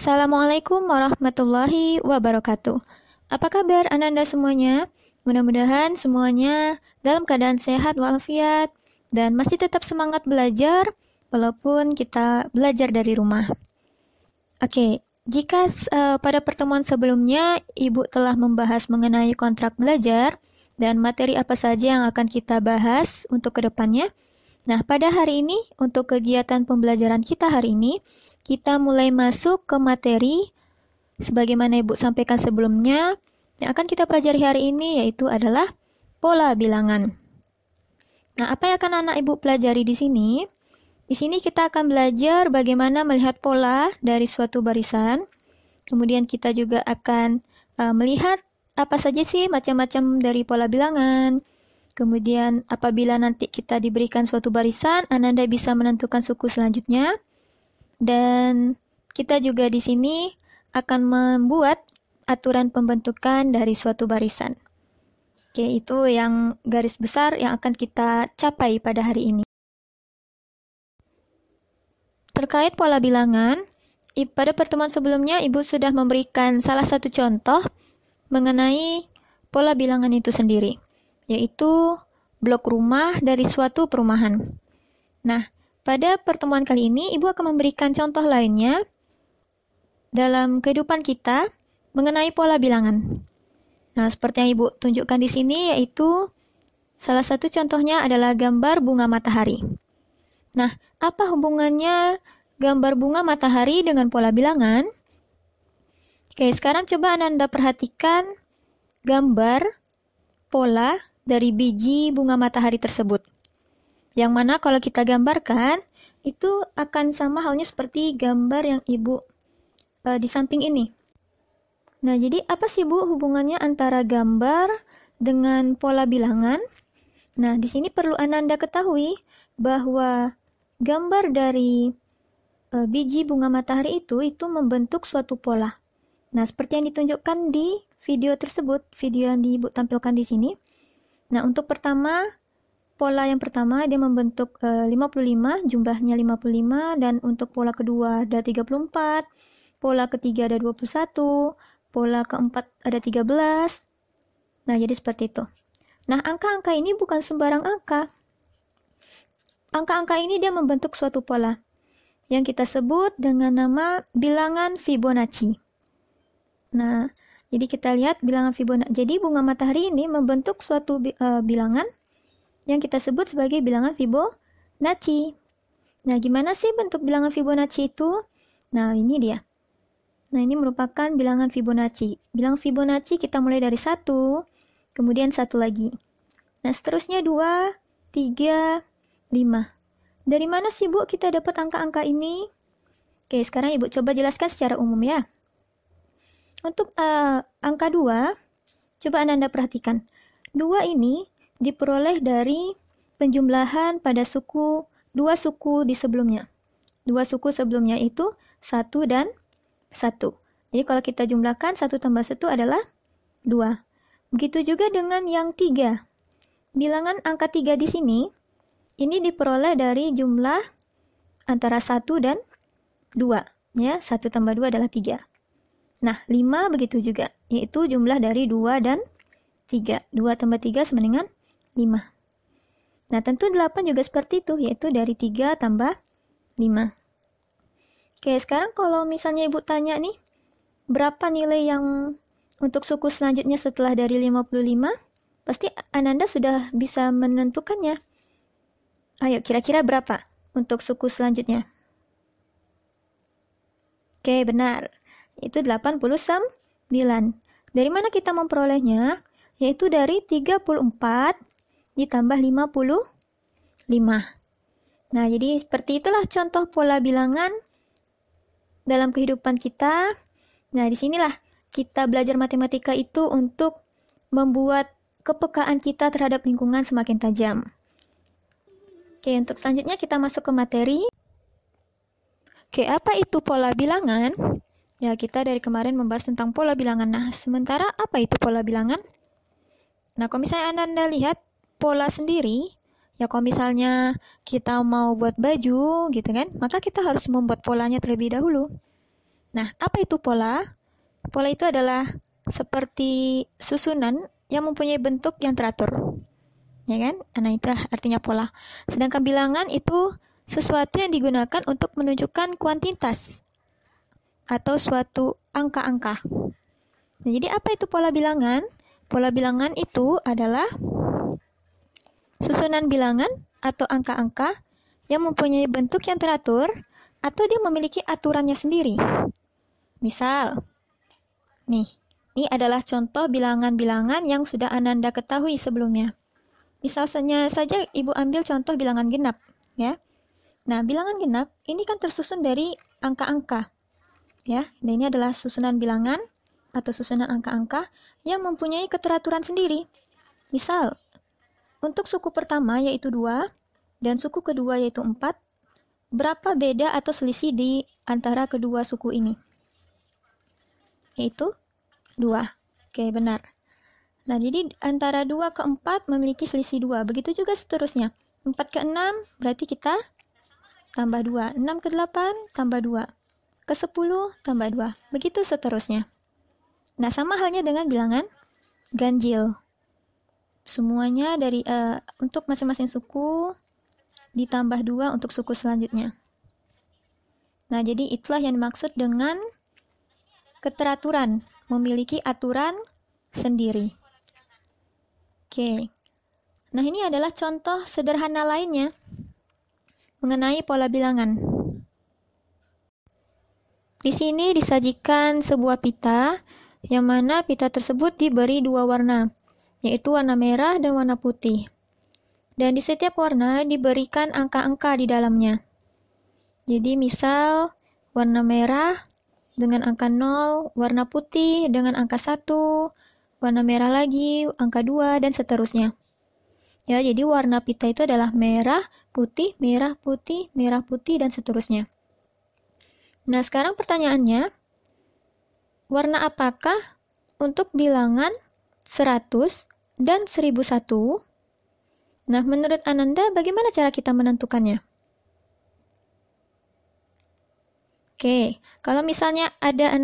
Assalamualaikum warahmatullahi wabarakatuh. Apa kabar Ananda semuanya? Mudah-mudahan semuanya dalam keadaan sehat walafiat dan masih tetap semangat belajar walaupun kita belajar dari rumah. Oke, jika pada pertemuan sebelumnya Ibu telah membahas mengenai kontrak belajar dan materi apa saja yang akan kita bahas untuk kedepannya. Nah, pada hari ini untuk kegiatan pembelajaran kita hari ini kita mulai masuk ke materi sebagaimana Ibu sampaikan sebelumnya. Yang akan kita pelajari hari ini yaitu adalah pola bilangan. Nah, apa yang akan anak Ibu pelajari di sini? Di sini kita akan belajar bagaimana melihat pola dari suatu barisan. Kemudian kita juga akan melihat apa saja sih macam-macam dari pola bilangan. Kemudian apabila nanti kita diberikan suatu barisan, Ananda bisa menentukan suku selanjutnya. Dan kita juga di sini akan membuat aturan pembentukan dari suatu barisan. Oke, itu yang garis besar yang akan kita capai pada hari ini. Terkait pola bilangan, pada pertemuan sebelumnya Ibu sudah memberikan salah satu contoh mengenai pola bilangan itu sendiri, yaitu blok rumah dari suatu perumahan. Nah, pada pertemuan kali ini, Ibu akan memberikan contoh lainnya dalam kehidupan kita mengenai pola bilangan. Nah, seperti yang Ibu tunjukkan di sini, yaitu salah satu contohnya adalah gambar bunga matahari. Nah, apa hubungannya gambar bunga matahari dengan pola bilangan? Oke, sekarang coba Ananda perhatikan gambar pola dari biji bunga matahari tersebut. Yang mana kalau kita gambarkan, itu akan sama halnya seperti gambar yang Ibu di samping ini. Nah, jadi apa sih Bu hubungannya antara gambar dengan pola bilangan? Nah, di sini perlu Ananda ketahui bahwa gambar dari biji bunga matahari itu membentuk suatu pola. Nah, seperti yang ditunjukkan di video tersebut, video yang Ibu tampilkan di sini. Nah, untuk pola yang pertama dia membentuk 55, jumlahnya 55, dan untuk pola kedua ada 34, pola ketiga ada 21, pola keempat ada 13. Nah, jadi seperti itu. Nah, angka-angka ini bukan sembarang angka. Angka-angka ini dia membentuk suatu pola yang kita sebut dengan nama bilangan Fibonacci. Nah, jadi kita lihat bilangan Fibonacci. Jadi bunga matahari ini membentuk suatu bilangan yang kita sebut sebagai bilangan Fibonacci. Nah, gimana sih bentuk bilangan Fibonacci itu? Nah, ini dia. Nah, ini merupakan bilangan Fibonacci. Bilangan Fibonacci kita mulai dari 1, kemudian 1 lagi. Nah, seterusnya 2, 3, 5. Dari mana sih, Bu, kita dapat angka-angka ini? Oke, sekarang Ibu coba jelaskan secara umum ya. Untuk angka 2, coba Ananda perhatikan. 2 ini diperoleh dari penjumlahan pada dua suku di sebelumnya. Dua suku sebelumnya itu 1 dan 1. Jadi kalau kita jumlahkan 1 tambah 1 adalah 2. Begitu juga dengan yang 3. Bilangan angka 3 di sini, ini diperoleh dari jumlah antara 1 dan 2. Ya, 1 tambah 2 adalah 3. Nah, 5 begitu juga, yaitu jumlah dari 2 dan 3. 2 tambah 3 sama dengan 5. Nah, tentu 8 juga seperti itu, yaitu dari 3 tambah 5. Oke, sekarang kalau misalnya Ibu tanya nih, berapa nilai yang untuk suku selanjutnya setelah dari 55? Pasti Ananda sudah bisa menentukannya. Ayo, kira-kira berapa untuk suku selanjutnya? Oke, benar. Itu 89. Dari mana kita memperolehnya? Yaitu dari 34 ditambah 55. Nah, jadi seperti itulah contoh pola bilangan dalam kehidupan kita. Nah, disinilah kita belajar matematika itu untuk membuat kepekaan kita terhadap lingkungan semakin tajam. Oke, untuk selanjutnya kita masuk ke materi. Oke, apa itu pola bilangan? Ya, kita dari kemarin membahas tentang pola bilangan. Nah, sementara apa itu pola bilangan? Nah, kalau misalnya Anda lihat pola sendiri, ya kalau misalnya kita mau buat baju gitu kan, maka kita harus membuat polanya terlebih dahulu. Nah, apa itu pola? Pola itu adalah seperti susunan yang mempunyai bentuk yang teratur. Ya kan? Nah, itu artinya pola. Sedangkan bilangan itu sesuatu yang digunakan untuk menunjukkan kuantitas atau suatu angka-angka. Nah, jadi apa itu pola bilangan? Pola bilangan itu adalah susunan bilangan atau angka-angka yang mempunyai bentuk yang teratur atau dia memiliki aturannya sendiri. Misal, nih, ini adalah contoh bilangan-bilangan yang sudah Ananda ketahui sebelumnya. Misalnya saja Ibu ambil contoh bilangan genap, ya. Nah, bilangan genap ini kan tersusun dari angka-angka, ya. Dan ini adalah susunan bilangan atau susunan angka-angka yang mempunyai keteraturan sendiri. Misal, untuk suku pertama yaitu 2 dan suku kedua yaitu 4, berapa beda atau selisih di antara kedua suku ini? Yaitu 2. Oke, benar. Nah, jadi antara 2 ke 4 memiliki selisih 2. Begitu juga seterusnya. 4 ke 6 berarti kita tambah 2. 6 ke 8 tambah 2. Ke 10 tambah 2. Begitu seterusnya. Nah, sama halnya dengan bilangan ganjil. Semuanya dari untuk masing-masing suku ditambah 2 untuk suku selanjutnya. Nah, jadi itulah yang dimaksud dengan keteraturan, memiliki aturan sendiri. Oke. Nah, ini adalah contoh sederhana lainnya mengenai pola bilangan. Di sini disajikan sebuah pita, yang mana pita tersebut diberi 2 warna, yaitu warna merah dan warna putih. Dan di setiap warna diberikan angka-angka di dalamnya. Jadi misal warna merah dengan angka 0, warna putih dengan angka 1, warna merah lagi, angka 2, dan seterusnya. Ya, jadi warna pita itu adalah merah, putih, merah, putih, merah, putih, dan seterusnya. Nah, sekarang pertanyaannya, warna apakah untuk bilangan 100 dan 1001? Nah, menurut Ananda, bagaimana cara kita menentukannya? Oke, kalau misalnya ada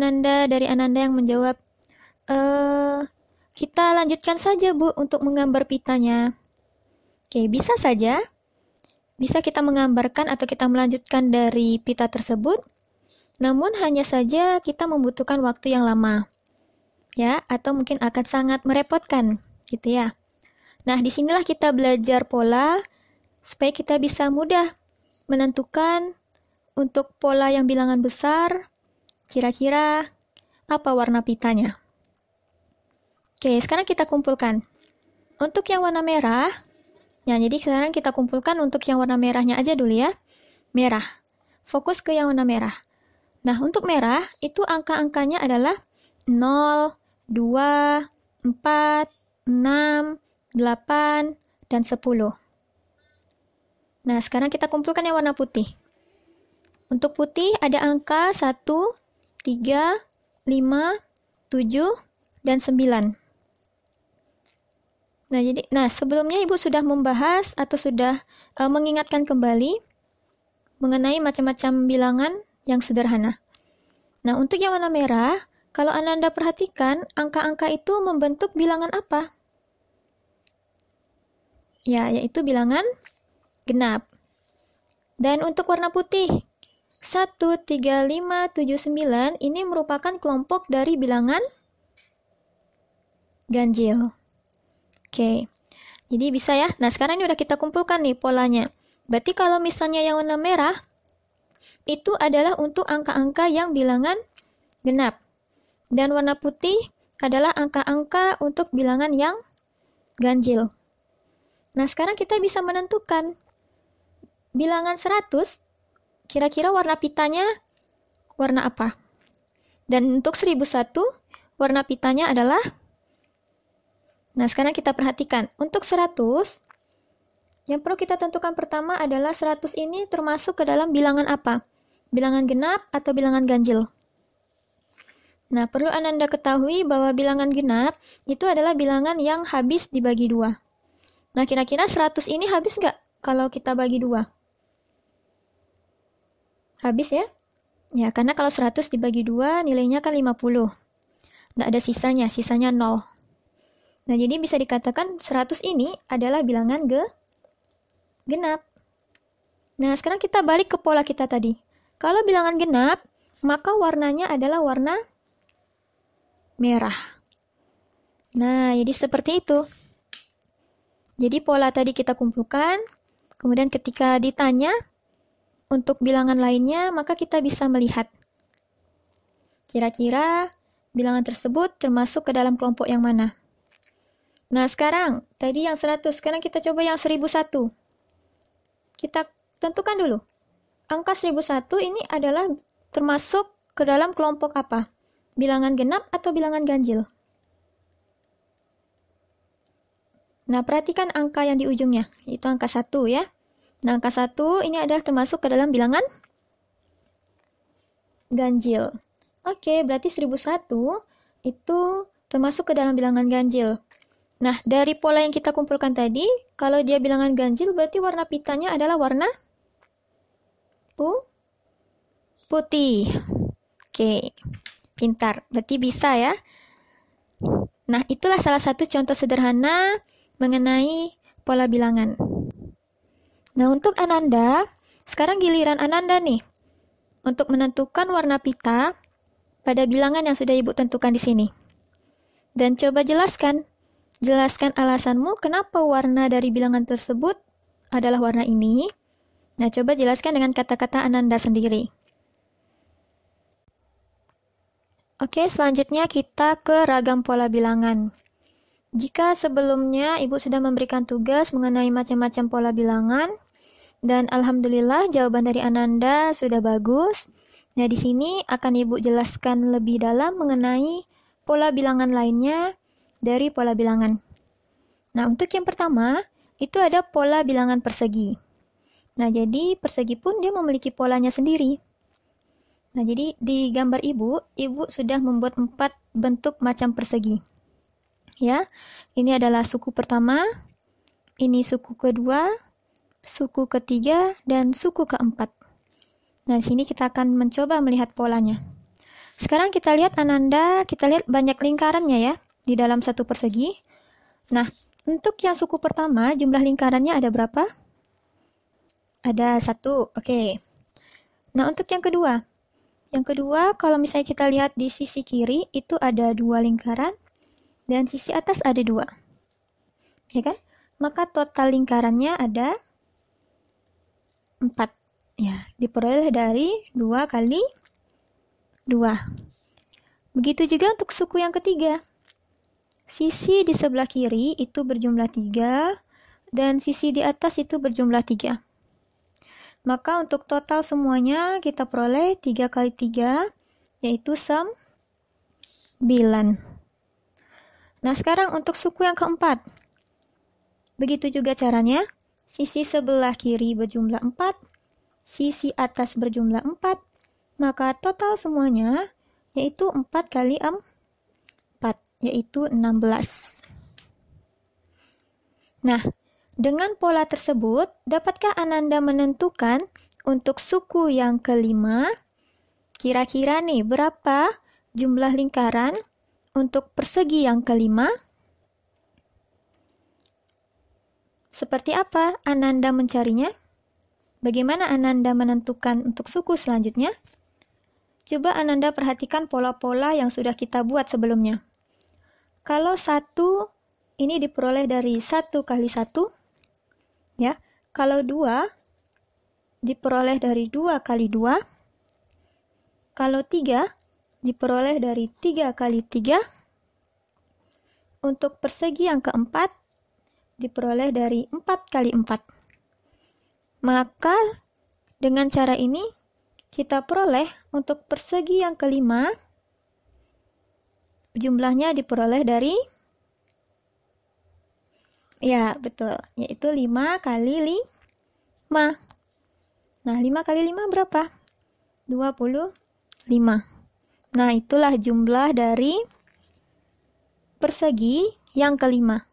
dari Ananda yang menjawab, kita lanjutkan saja, Bu, untuk menggambar pitanya. Oke, bisa saja. Bisa kita menggambarkan atau kita melanjutkan dari pita tersebut. Namun hanya saja kita membutuhkan waktu yang lama, ya, atau mungkin akan sangat merepotkan, gitu ya. Nah, disinilah kita belajar pola, supaya kita bisa mudah menentukan untuk pola yang bilangan besar, kira-kira apa warna pitanya. Oke, sekarang kita kumpulkan. Untuk yang warna merah, ya, jadi sekarang kita kumpulkan untuk yang warna merahnya aja dulu ya. Merah. Fokus ke yang warna merah. Nah, untuk merah, itu angka-angkanya adalah 0, 2, 4, 6, 8, dan 10. Nah, sekarang kita kumpulkan yang warna putih. Untuk putih ada angka 1, 3, 5, 7, dan 9. Nah, sebelumnya Ibu sudah membahas atau sudah mengingatkan kembali mengenai macam-macam bilangan yang sederhana. Nah, untuk yang warna merah, kalau Ananda perhatikan, angka-angka itu membentuk bilangan apa? Ya, yaitu bilangan genap. Dan untuk warna putih, 1, 3, 5, 7, 9 ini merupakan kelompok dari bilangan ganjil. Oke, jadi bisa ya. Nah, sekarang ini udah kita kumpulkan nih polanya. Berarti kalau misalnya yang warna merah, itu adalah untuk angka-angka yang bilangan genap. Dan warna putih adalah angka-angka untuk bilangan yang ganjil. Nah, sekarang kita bisa menentukan bilangan 100, kira-kira warna pitanya warna apa? Dan untuk 1001, warna pitanya adalah, nah, sekarang kita perhatikan. Untuk 100, yang perlu kita tentukan pertama adalah 100 ini termasuk ke dalam bilangan apa? Bilangan genap atau bilangan ganjil? Nah, perlu Ananda ketahui bahwa bilangan genap itu adalah bilangan yang habis dibagi 2. Nah, kira-kira 100 ini habis nggak kalau kita bagi 2? Habis ya? Ya, karena kalau 100 dibagi 2 nilainya kan 50. Nggak ada sisanya, sisanya 0. Nah, jadi bisa dikatakan 100 ini adalah bilangan genap. Nah, sekarang kita balik ke pola kita tadi. Kalau bilangan genap, maka warnanya adalah warna merah. Nah, jadi seperti itu. Jadi pola tadi kita kumpulkan, kemudian ketika ditanya untuk bilangan lainnya, maka kita bisa melihat kira-kira bilangan tersebut termasuk ke dalam kelompok yang mana. Nah, sekarang tadi yang 100, sekarang kita coba yang 1001. Kita tentukan dulu. Angka 1001 ini adalah termasuk ke dalam kelompok apa? Bilangan genap atau bilangan ganjil? Nah, perhatikan angka yang di ujungnya, itu angka 1 ya. Nah, angka 1 ini adalah termasuk ke dalam bilangan ganjil. Oke, berarti 1001 itu termasuk ke dalam bilangan ganjil. Nah, dari pola yang kita kumpulkan tadi, kalau dia bilangan ganjil, berarti warna pitanya adalah warna putih. Oke, pintar. Berarti bisa ya. Nah, itulah salah satu contoh sederhana mengenai pola bilangan. Nah, untuk Ananda, sekarang giliran Ananda nih untuk menentukan warna pita pada bilangan yang sudah Ibu tentukan di sini. Dan coba jelaskan alasanmu kenapa warna dari bilangan tersebut adalah warna ini. Nah, coba jelaskan dengan kata-kata Ananda sendiri. Oke, selanjutnya kita ke ragam pola bilangan. Jika sebelumnya Ibu sudah memberikan tugas mengenai macam-macam pola bilangan, dan alhamdulillah jawaban dari Ananda sudah bagus. Nah, di sini akan Ibu jelaskan lebih dalam mengenai pola bilangan lainnya dari pola bilangan. Nah, untuk yang pertama, itu ada pola bilangan persegi. Nah, jadi persegi pun dia memiliki polanya sendiri. Nah, jadi di gambar Ibu sudah membuat 4 bentuk macam persegi. Ya, ini adalah suku pertama, ini suku kedua, suku ketiga, dan suku keempat. Nah, di sini kita akan mencoba melihat polanya. Sekarang kita lihat Ananda, kita lihat banyak lingkarannya ya, di dalam satu persegi. Nah, untuk yang suku pertama, jumlah lingkarannya ada berapa? Ada 1, oke. Nah, untuk yang kedua, kalau misalnya kita lihat di sisi kiri, itu ada 2 lingkaran, dan sisi atas ada 2. Ya kan? Maka total lingkarannya ada 4. Ya, diperoleh dari 2 kali 2. Begitu juga untuk suku yang ketiga. Sisi di sebelah kiri itu berjumlah 3, dan sisi di atas itu berjumlah 3. Maka untuk total semuanya kita peroleh 3 kali 3, yaitu 9. Nah, sekarang untuk suku yang keempat. Begitu juga caranya. Sisi sebelah kiri berjumlah 4, sisi atas berjumlah 4, maka total semuanya yaitu 4 kali 4, yaitu 16. Nah, dengan pola tersebut, dapatkah Ananda menentukan untuk suku yang kelima, kira-kira nih berapa jumlah lingkaran untuk persegi yang kelima? Seperti apa Ananda mencarinya? Bagaimana Ananda menentukan untuk suku selanjutnya? Coba Ananda perhatikan pola-pola yang sudah kita buat sebelumnya. Kalau 1 ini diperoleh dari 1 kali 1, ya. Kalau 2 diperoleh dari 2 kali 2. Kalau 3 diperoleh dari 3 kali 3. Untuk persegi yang keempat, diperoleh dari 4 kali 4. Maka, dengan cara ini, kita peroleh untuk persegi yang kelima, jumlahnya diperoleh dari, ya betul, yaitu 5 kali 5. Nah, 5 kali 5 berapa? 25. Nah, itulah jumlah dari persegi yang kelima.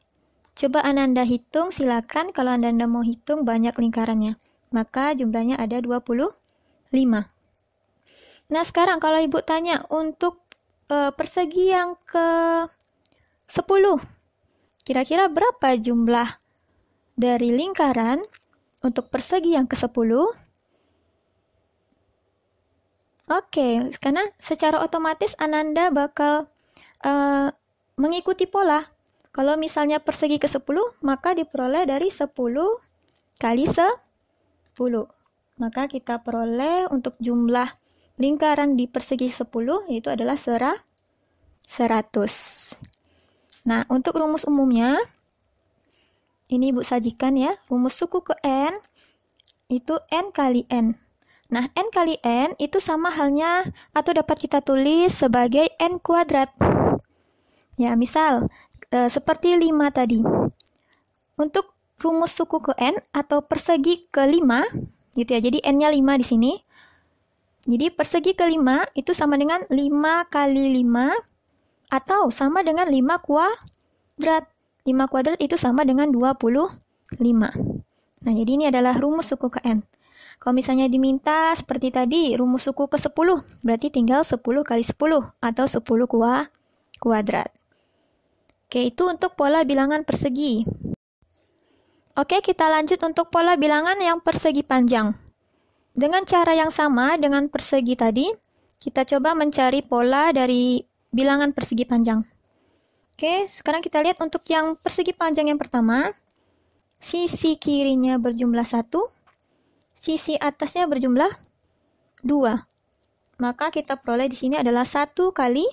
Coba Ananda hitung, silakan kalau Ananda mau hitung banyak lingkarannya. Maka jumlahnya ada 25. Nah, sekarang kalau Ibu tanya untuk persegi yang ke-10, kira-kira berapa jumlah dari lingkaran untuk persegi yang ke-10? Oke, karena secara otomatis Ananda bakal mengikuti pola. Kalau misalnya persegi ke-10, maka diperoleh dari 10 kali 10. Maka kita peroleh untuk jumlah lingkaran di persegi 10, yaitu adalah 100. Nah, untuk rumus umumnya, ini Ibu sajikan ya, rumus suku ke N, itu N kali N. Nah, N kali N itu sama halnya atau dapat kita tulis sebagai N kuadrat. Ya, misal, seperti 5 tadi. Untuk rumus suku ke N atau persegi ke-5, gitu ya, jadi N-nya 5 di sini. Jadi, persegi ke-5 itu sama dengan 5 kali 5, atau sama dengan 5 kuadrat. 5 kuadrat itu sama dengan 25. Nah, jadi ini adalah rumus suku ke N. Kalau misalnya diminta seperti tadi, rumus suku ke 10, berarti tinggal 10 kali 10, atau 10 kuadrat. Oke, itu untuk pola bilangan persegi. Oke, kita lanjut untuk pola bilangan yang persegi panjang. Dengan cara yang sama dengan persegi tadi, kita coba mencari pola dari bilangan persegi panjang. Oke, sekarang kita lihat untuk yang persegi panjang yang pertama, sisi kirinya berjumlah 1, sisi atasnya berjumlah 2. Maka kita peroleh di sini adalah 1 kali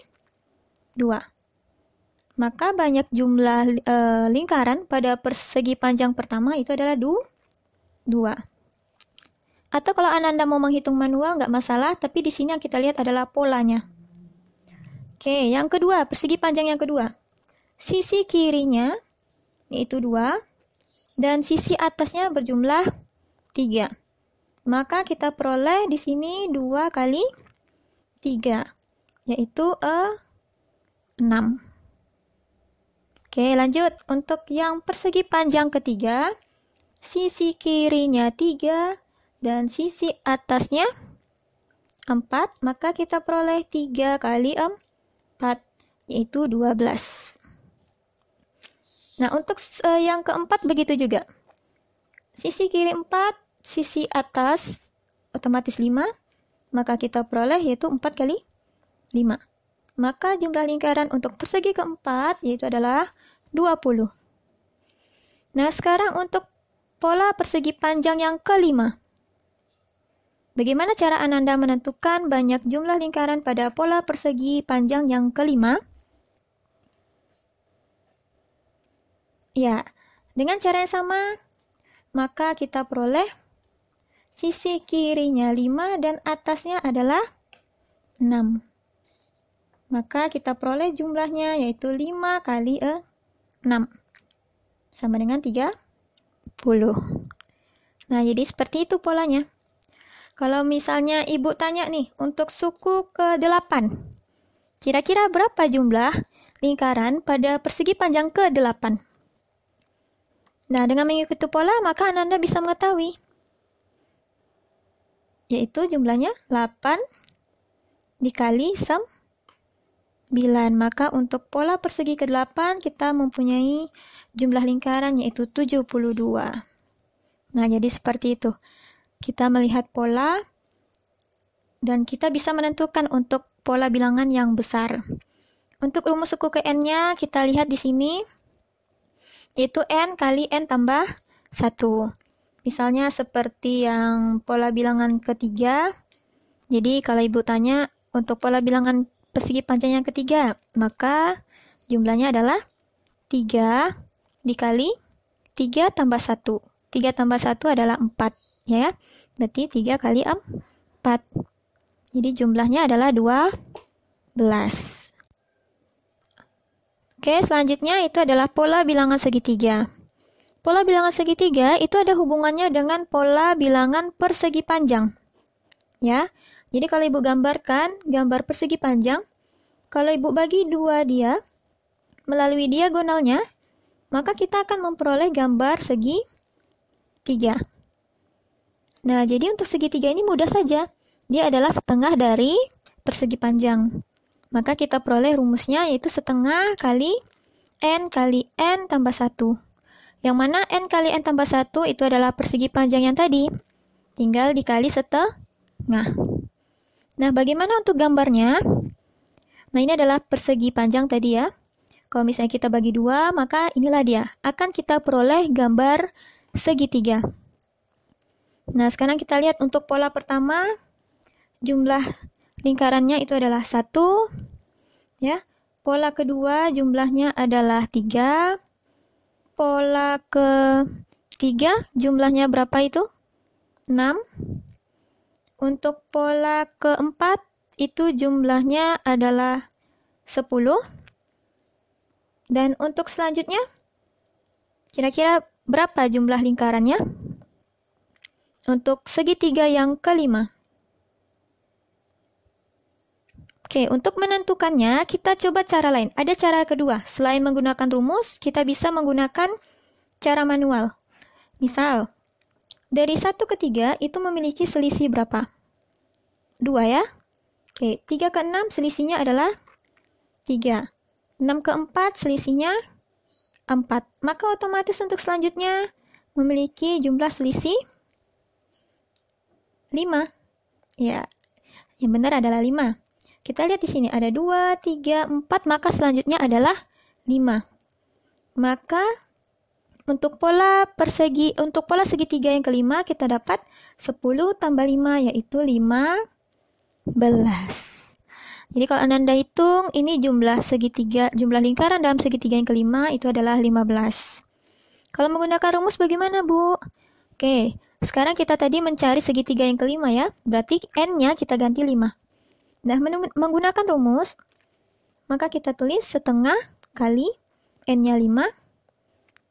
2. Maka banyak jumlah lingkaran pada persegi panjang pertama itu adalah 2. Atau kalau Ananda mau menghitung manual nggak masalah, tapi di sini yang kita lihat adalah polanya. Oke, yang kedua, persegi panjang yang kedua. Sisi kirinya yaitu 2 dan sisi atasnya berjumlah 3. Maka kita peroleh di sini 2 kali 3 yaitu 6. Oke, lanjut. Untuk yang persegi panjang ketiga, sisi kirinya 3 dan sisi atasnya 4, maka kita peroleh 3 kali 4, yaitu 12. Nah, untuk yang keempat begitu juga. Sisi kiri 4, sisi atas otomatis 5, maka kita peroleh yaitu 4 kali 5. Maka jumlah lingkaran untuk persegi keempat yaitu adalah 20. Nah, sekarang untuk pola persegi panjang yang kelima. Bagaimana cara Ananda menentukan banyak jumlah lingkaran pada pola persegi panjang yang kelima? Ya, dengan cara yang sama, maka kita peroleh sisi kirinya 5 dan atasnya adalah 6. Maka kita peroleh jumlahnya yaitu 5 kali 6. Sama dengan 30. Nah, jadi seperti itu polanya. Kalau misalnya Ibu tanya nih, untuk suku ke-8, kira-kira berapa jumlah lingkaran pada persegi panjang ke-8? Nah, dengan mengikuti pola, maka Ananda bisa mengetahui. Yaitu jumlahnya 8 dikali 9. Maka untuk pola persegi ke-8, kita mempunyai jumlah lingkaran yaitu 72. Nah, jadi seperti itu. Kita melihat pola, dan kita bisa menentukan untuk pola bilangan yang besar. Untuk rumus suku ke N-nya, kita lihat di sini, yaitu N kali N tambah 1. Misalnya seperti yang pola bilangan ketiga. Jadi kalau Ibu tanya untuk pola bilangan persegi panjang yang ketiga, maka jumlahnya adalah 3 dikali 3 tambah 1. 3 tambah 1 adalah 4, ya. Berarti 3 kali 4. Jadi jumlahnya adalah 12. Oke, selanjutnya itu adalah pola bilangan segitiga. Pola bilangan segitiga itu ada hubungannya dengan pola bilangan persegi panjang. Ya. Jadi kalau Ibu gambarkan gambar persegi panjang, kalau Ibu bagi 2 dia melalui diagonalnya, maka kita akan memperoleh gambar segitiga. Nah, jadi untuk segitiga ini mudah saja. dia adalah setengah dari persegi panjang. Maka kita peroleh rumusnya yaitu setengah kali N tambah 1. Yang mana N kali N tambah 1 itu adalah persegi panjang yang tadi. Tinggal dikali setengah. Nah, bagaimana untuk gambarnya? Nah, ini adalah persegi panjang tadi ya. Kalau misalnya kita bagi 2, maka inilah dia. Akan kita peroleh gambar segitiga. Nah, sekarang kita lihat untuk pola pertama, jumlah lingkarannya itu adalah 1. Ya. Pola kedua jumlahnya adalah 3. Pola ketiga jumlahnya berapa itu? 6. Untuk pola keempat itu jumlahnya adalah 10. Dan untuk selanjutnya, kira-kira berapa jumlah lingkarannya? Untuk segitiga yang kelima. Oke, untuk menentukannya, kita coba cara lain. Ada cara kedua. Selain menggunakan rumus, kita bisa menggunakan cara manual. Misal, dari 1 ke 3 itu memiliki selisih berapa? 2 ya? Oke, 3 ke 6 selisihnya adalah 3. 6 ke 4 selisihnya 4. Maka otomatis untuk selanjutnya memiliki jumlah selisih 5. Ya, yang benar adalah 5. Kita lihat di sini ada 2, 3, 4, maka selanjutnya adalah 5. Maka untuk pola segitiga yang kelima kita dapat 10 tambah 5 yaitu 15. Jadi kalau Ananda hitung, ini jumlah lingkaran dalam segitiga yang kelima itu adalah 15. Kalau menggunakan rumus bagaimana, Bu? Oke, sekarang kita tadi mencari segitiga yang kelima ya. Berarti N-nya kita ganti 5. Nah, menggunakan rumus, maka kita tulis setengah kali N-nya 5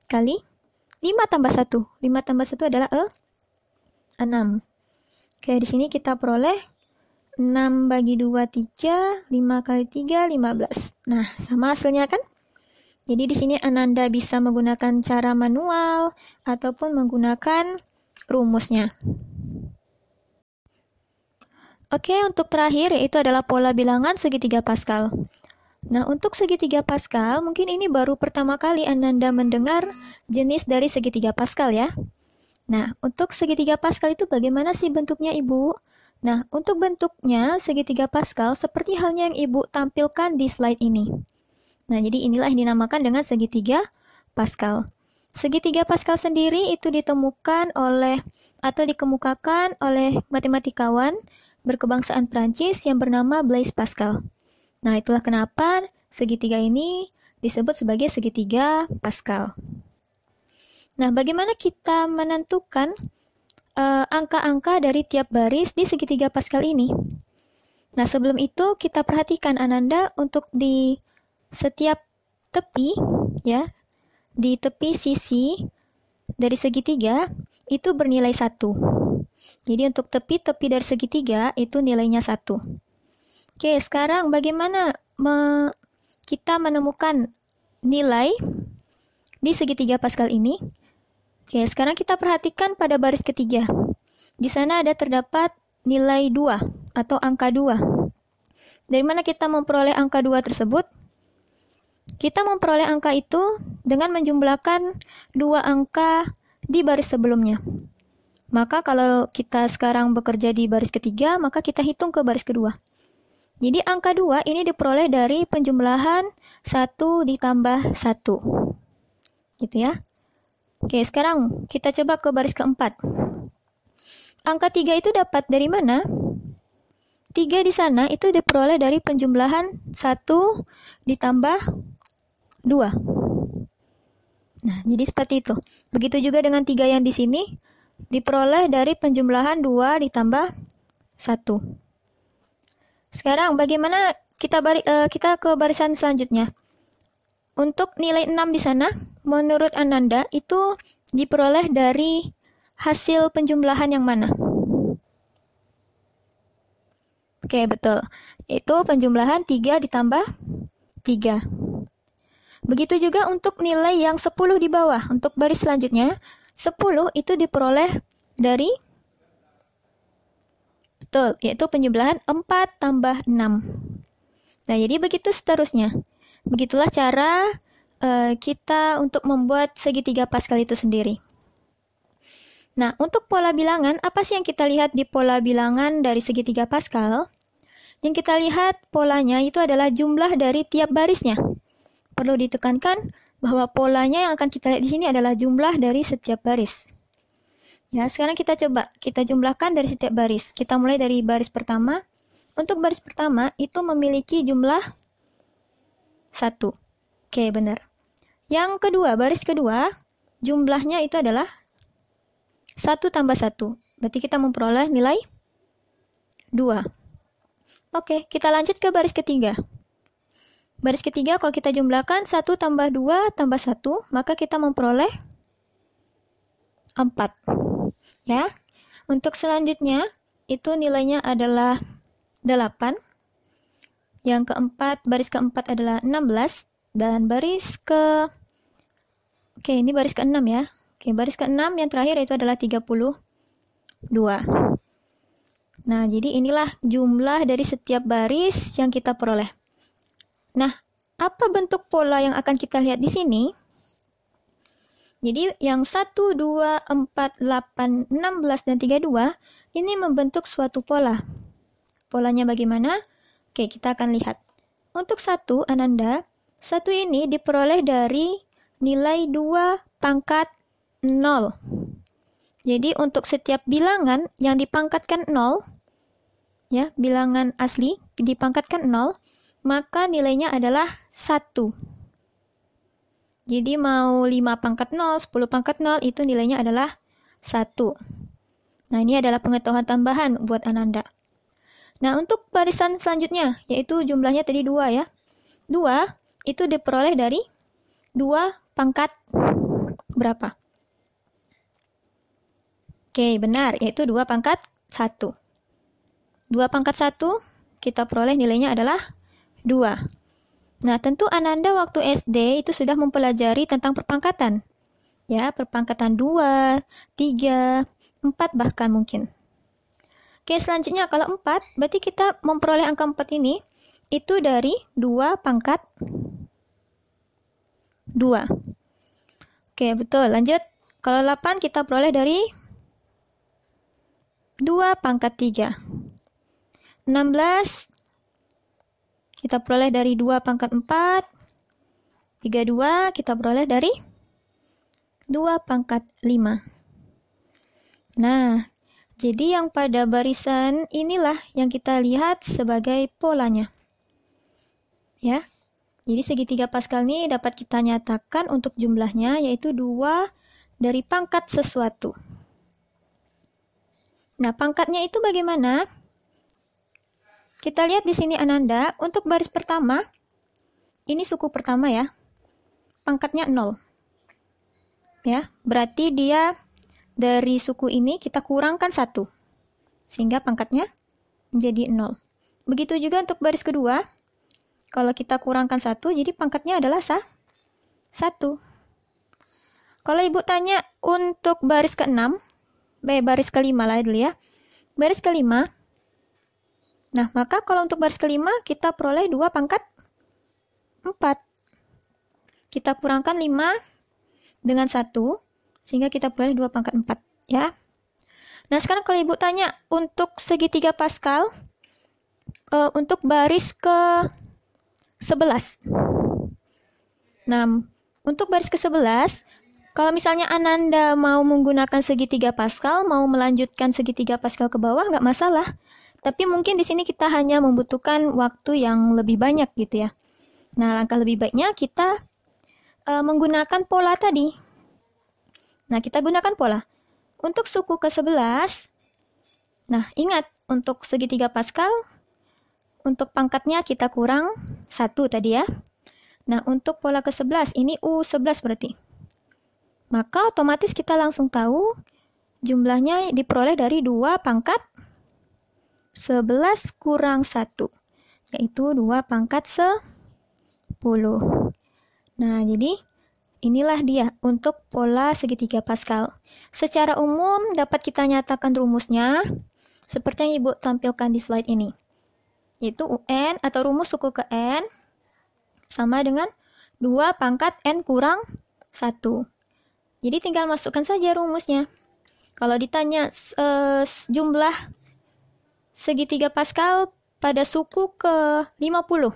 kali 5 tambah 1. 5 tambah 1 adalah 6. Oke, di sini kita peroleh 6 bagi 2, 3. 5 kali 3, 15. Nah, sama hasilnya kan? Jadi di sini Ananda bisa menggunakan cara manual ataupun menggunakan rumusnya. Oke, untuk terakhir yaitu adalah pola bilangan segitiga Pascal. Nah, untuk segitiga Pascal, mungkin ini baru pertama kali Ananda mendengar jenis dari segitiga Pascal ya. Nah, untuk segitiga Pascal itu bagaimana sih bentuknya, Ibu? Nah, untuk bentuknya segitiga Pascal seperti halnya yang Ibu tampilkan di slide ini. Nah, jadi inilah yang dinamakan dengan segitiga Pascal. Segitiga Pascal sendiri itu ditemukan atau dikemukakan oleh matematikawan berkebangsaan Prancis yang bernama Blaise Pascal. Nah, itulah kenapa segitiga ini disebut sebagai segitiga Pascal. Nah, bagaimana kita menentukan angka-angka dari tiap baris di segitiga Pascal ini? Nah, sebelum itu kita perhatikan Ananda untuk di setiap tepi, ya, di tepi sisi dari segitiga itu bernilai 1. Jadi untuk tepi-tepi dari segitiga itu nilainya 1. Oke, sekarang bagaimana kita menemukan nilai di segitiga Pascal ini? Oke, sekarang kita perhatikan pada baris ketiga. Di sana terdapat nilai 2 atau angka 2. Dari mana kita memperoleh angka 2 tersebut? Kita memperoleh angka itu dengan menjumlahkan 2 angka di baris sebelumnya. Maka kalau kita sekarang bekerja di baris ketiga, maka kita hitung ke baris kedua. Jadi angka 2 ini diperoleh dari penjumlahan 1 ditambah 1. Gitu ya. Oke, sekarang kita coba ke baris keempat. Angka 3 itu dapat dari mana? 3 di sana itu diperoleh dari penjumlahan 1 ditambah 2. Nah, jadi seperti itu. Begitu juga dengan 3 yang di sini, diperoleh dari penjumlahan 2 ditambah 1. Sekarang bagaimana kita ke barisan selanjutnya? Untuk nilai 6 di sana, menurut Ananda itu diperoleh dari hasil penjumlahan yang mana? Oke, betul. Itu penjumlahan 3 ditambah 3. Begitu juga untuk nilai yang 10 di bawah. Untuk baris selanjutnya, 10 itu diperoleh dari Betul, yaitu penjumlahan 4 tambah 6. Nah, jadi begitu seterusnya. Begitulah cara kita untuk membuat segitiga Pascal itu sendiri. Nah, untuk pola bilangan, apa sih yang kita lihat di pola bilangan dari segitiga Pascal? Yang kita lihat polanya itu adalah jumlah dari tiap barisnya. Perlu ditekankan bahwa polanya yang akan kita lihat di sini adalah jumlah dari setiap baris. Ya, sekarang kita coba, kita jumlahkan dari setiap baris. Kita mulai dari baris pertama. Untuk baris pertama itu memiliki jumlah 1. Oke, benar. Yang kedua, baris kedua, jumlahnya itu adalah 1 tambah 1. Berarti kita memperoleh nilai 2. Oke, kita lanjut ke baris ketiga. Baris ketiga, kalau kita jumlahkan 1 tambah 2 tambah 1, maka kita memperoleh 4. Ya, untuk selanjutnya, itu nilainya adalah 8. Yang keempat, baris keempat adalah 16. Dan baris ini baris ke-6 ya. Oke, baris ke-6 yang terakhir itu adalah 32. Nah, jadi inilah jumlah dari setiap baris yang kita peroleh. Nah, apa bentuk pola yang akan kita lihat di sini? Jadi, yang 1, 2, 4, 8, 16, dan 32, ini membentuk suatu pola. Polanya bagaimana? Oke, kita akan lihat. Untuk 1, Ananda, 1 ini diperoleh dari nilai 2 pangkat 0. Jadi untuk setiap bilangan yang dipangkatkan 0, ya, bilangan asli dipangkatkan 0, maka nilainya adalah 1. Jadi mau 5 pangkat 0, 10 pangkat 0, itu nilainya adalah 1. Nah, ini adalah pengetahuan tambahan buat Ananda. Nah, untuk barisan selanjutnya, yaitu jumlahnya tadi 2 ya. 2 itu diperoleh dari 2 pangkat berapa? Oke, benar, yaitu 2 pangkat 1. 2 pangkat 1, kita peroleh nilainya adalah 2. Nah, tentu Ananda waktu SD itu sudah mempelajari tentang perpangkatan. Ya, perpangkatan 2, 3, 4 bahkan mungkin. Oke, selanjutnya kalau 4, berarti kita memperoleh angka 4 ini itu dari 2 pangkat 2. Oke, betul. Lanjut. Kalau 8 kita peroleh dari 2 pangkat 3. 16 kita peroleh dari 2 pangkat 4. 32 kita peroleh dari 2 pangkat 5. Nah, jadi yang pada barisan inilah yang kita lihat sebagai polanya. Ya. Jadi segitiga Pascal ini dapat kita nyatakan untuk jumlahnya yaitu 2 dari pangkat sesuatu. Nah, pangkatnya itu bagaimana? Kita lihat di sini Ananda, untuk baris pertama, ini suku pertama ya, pangkatnya 0. Ya, berarti dia dari suku ini kita kurangkan 1, sehingga pangkatnya menjadi 0. Begitu juga untuk baris kedua, kalau kita kurangkan 1, jadi pangkatnya adalah 1. Kalau ibu tanya untuk baris ke-6, baris ke-5 lah dulu ya. Baris ke-5, nah maka kalau untuk baris ke-5 kita peroleh 2 pangkat 4. Kita kurangkan 5 dengan 1, sehingga kita peroleh 2 pangkat 4. Ya. Nah sekarang kalau ibu tanya untuk segitiga Pascal, untuk baris ke-11. Nah, untuk baris ke-11, kalau misalnya Ananda mau menggunakan segitiga Pascal, mau melanjutkan segitiga Pascal ke bawah, nggak masalah. Tapi mungkin di sini kita hanya membutuhkan waktu yang lebih banyak gitu ya. Nah, langkah lebih baiknya kita menggunakan pola tadi. Nah, kita gunakan pola. Untuk suku ke-11, nah ingat, untuk segitiga Pascal, untuk pangkatnya kita kurang 1 tadi ya. Nah, untuk pola ke-11, ini U11 berarti. Maka otomatis kita langsung tahu jumlahnya diperoleh dari 2 pangkat 11 kurang 1, yaitu 2 pangkat 10. Nah, jadi inilah dia untuk pola segitiga Pascal. Secara umum dapat kita nyatakan rumusnya seperti yang Ibu tampilkan di slide ini. Yaitu UN atau rumus suku ke N sama dengan 2 pangkat N kurang 1. Jadi tinggal masukkan saja rumusnya. Kalau ditanya jumlah segitiga Pascal pada suku ke 50.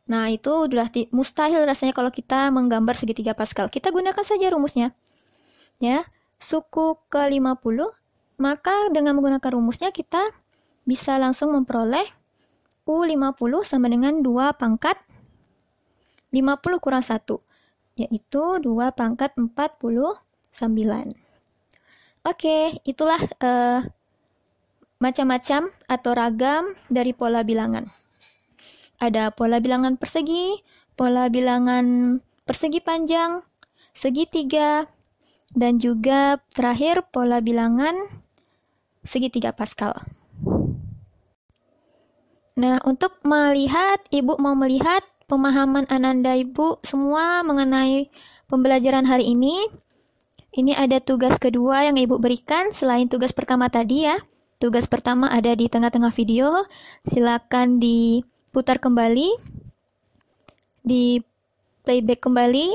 Nah, itu udah mustahil rasanya kalau kita menggambar segitiga Pascal. Kita gunakan saja rumusnya. Ya, suku ke 50, maka dengan menggunakan rumusnya kita bisa langsung memperoleh U50 sama dengan 2 pangkat 50 kurang 1, yaitu 2 pangkat 49. Oke, itulah macam-macam atau ragam dari pola bilangan. Ada pola bilangan persegi, pola bilangan persegi panjang, segitiga, dan juga terakhir pola bilangan segitiga Pascal. Nah, untuk melihat, Ibu mau melihat pemahaman Ananda Ibu semua mengenai pembelajaran hari ini. Ini ada tugas kedua yang Ibu berikan selain tugas pertama tadi ya. Tugas pertama ada di tengah-tengah video. Silakan diputar kembali, di playback kembali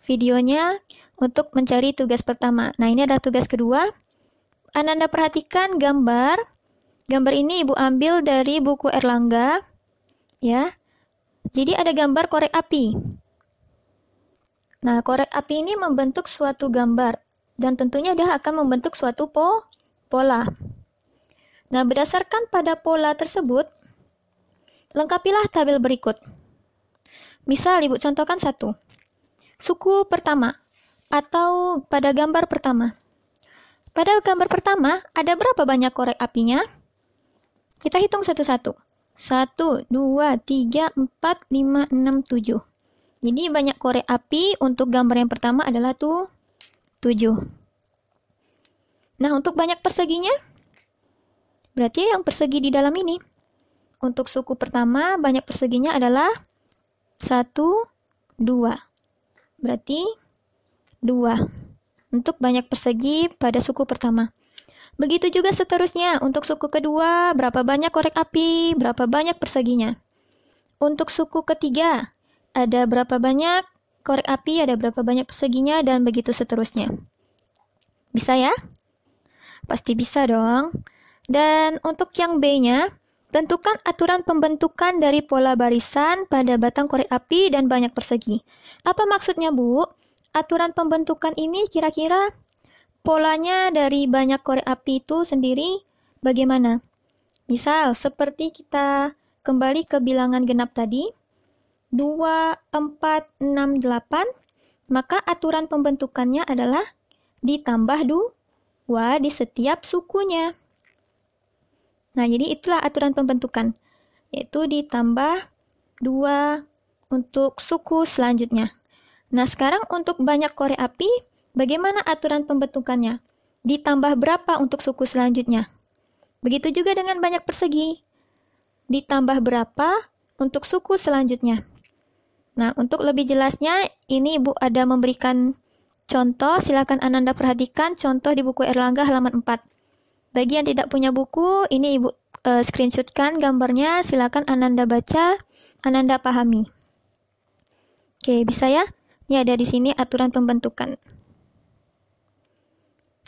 videonya untuk mencari tugas pertama. Nah, ini ada tugas kedua. Ananda perhatikan gambar. Gambar ini Ibu ambil dari buku Erlangga, ya. Jadi ada gambar korek api. Nah, korek api ini membentuk suatu gambar, dan tentunya dia akan membentuk suatu pola. Nah, berdasarkan pada pola tersebut, lengkapilah tabel berikut. Misal, Ibu contohkan 1. Suku pertama, atau pada gambar pertama. Pada gambar pertama, ada berapa banyak korek apinya? Kita hitung satu-satu. 1, 2, 3, 4, 5, 6, 7. Jadi banyak korek api untuk gambar yang pertama adalah 7. Nah, untuk banyak perseginya, berarti yang persegi di dalam ini. Untuk suku pertama, banyak perseginya adalah 1, 2. Berarti 2. Untuk banyak persegi pada suku pertama. Begitu juga seterusnya, untuk suku kedua, berapa banyak korek api, berapa banyak perseginya. Untuk suku ketiga, ada berapa banyak korek api, ada berapa banyak perseginya, dan begitu seterusnya. Bisa ya? Pasti bisa dong. Dan untuk yang B-nya, tentukan aturan pembentukan dari pola barisan pada batang korek api dan banyak persegi. Apa maksudnya, Bu? Aturan pembentukan ini kira-kira polanya dari banyak korek api itu sendiri bagaimana? Misal, seperti kita kembali ke bilangan genap tadi, 2, 4, 6, 8, maka aturan pembentukannya adalah ditambah 2 di setiap sukunya. Nah, jadi itulah aturan pembentukan, yaitu ditambah 2 untuk suku selanjutnya. Nah, sekarang untuk banyak korek api, bagaimana aturan pembentukannya? Ditambah berapa untuk suku selanjutnya? Begitu juga dengan banyak persegi. Ditambah berapa untuk suku selanjutnya? Nah, untuk lebih jelasnya, ini Ibu ada memberikan contoh. Silakan Ananda perhatikan contoh di buku Erlangga halaman 4. Bagi yang tidak punya buku, ini Ibu screenshotkan gambarnya. Silakan Ananda baca, Ananda pahami. Oke, bisa ya? Ini ada di sini aturan pembentukan.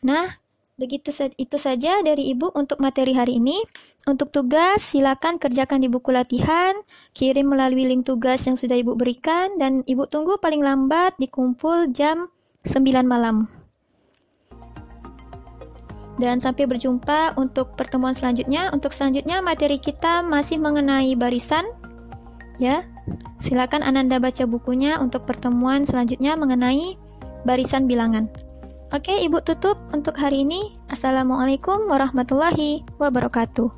Nah, itu saja dari Ibu untuk materi hari ini. Untuk tugas, silakan kerjakan di buku latihan, kirim melalui link tugas yang sudah Ibu berikan, dan Ibu tunggu paling lambat dikumpul jam 9 malam. Dan sampai berjumpa untuk pertemuan selanjutnya. Untuk selanjutnya, materi kita masih mengenai barisan. Ya, silakan Ananda baca bukunya untuk pertemuan selanjutnya mengenai barisan bilangan. Oke, Ibu tutup untuk hari ini. Assalamualaikum warahmatullahi wabarakatuh.